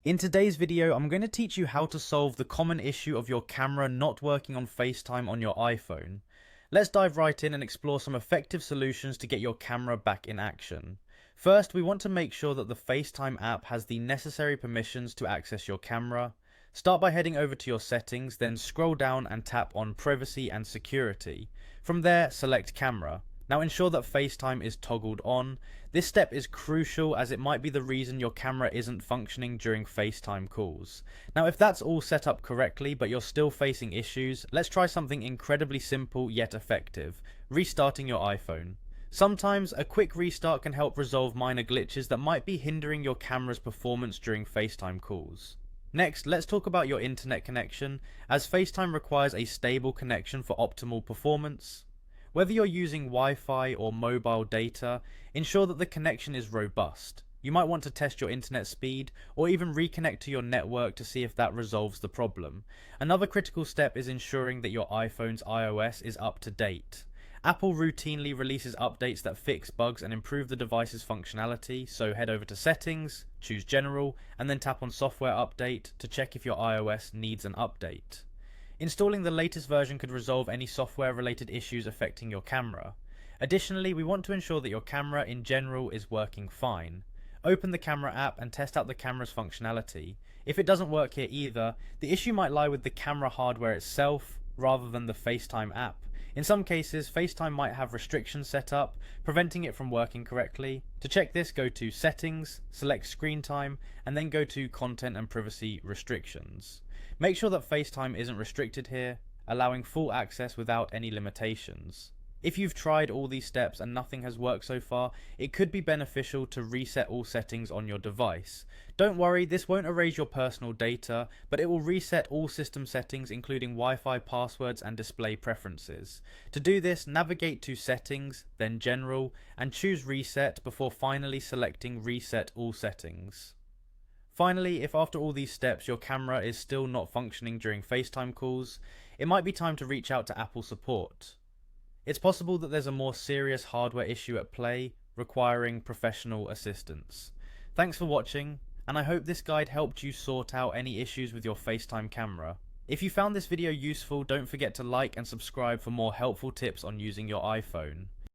In today's video, I'm going to teach you how to solve the common issue of your camera not working on FaceTime on your iPhone. Let's dive right in and explore some effective solutions to get your camera back in action. First, we want to make sure that the FaceTime app has the necessary permissions to access your camera. Start by heading over to your settings, then scroll down and tap on Privacy and Security. From there, select Camera. Now ensure that FaceTime is toggled on. This step is crucial as it might be the reason your camera isn't functioning during FaceTime calls. Now if that's all set up correctly but you're still facing issues, let's try something incredibly simple yet effective: restarting your iPhone. Sometimes a quick restart can help resolve minor glitches that might be hindering your camera's performance during FaceTime calls. Next, let's talk about your internet connection, as FaceTime requires a stable connection for optimal performance. Whether you're using Wi-Fi or mobile data, ensure that the connection is robust. You might want to test your internet speed or even reconnect to your network to see if that resolves the problem. Another critical step is ensuring that your iPhone's iOS is up to date. Apple routinely releases updates that fix bugs and improve the device's functionality, so head over to Settings, choose General, and then tap on Software Update to check if your iOS needs an update. Installing the latest version could resolve any software-related issues affecting your camera. Additionally, we want to ensure that your camera in general is working fine. Open the camera app and test out the camera's functionality. If it doesn't work here either, the issue might lie with the camera hardware itself rather than the FaceTime app. In some cases, FaceTime might have restrictions set up, preventing it from working correctly. To check this, go to Settings, select Screen Time, and then go to Content and Privacy Restrictions. Make sure that FaceTime isn't restricted here, allowing full access without any limitations. If you've tried all these steps and nothing has worked so far, it could be beneficial to reset all settings on your device. Don't worry, this won't erase your personal data, but it will reset all system settings including Wi-Fi passwords and display preferences. To do this, navigate to Settings, then General, and choose Reset before finally selecting Reset All Settings. Finally, if after all these steps your camera is still not functioning during FaceTime calls, it might be time to reach out to Apple support. It's possible that there's a more serious hardware issue at play, requiring professional assistance. Thanks for watching, and I hope this guide helped you sort out any issues with your FaceTime camera. If you found this video useful, don't forget to like and subscribe for more helpful tips on using your iPhone.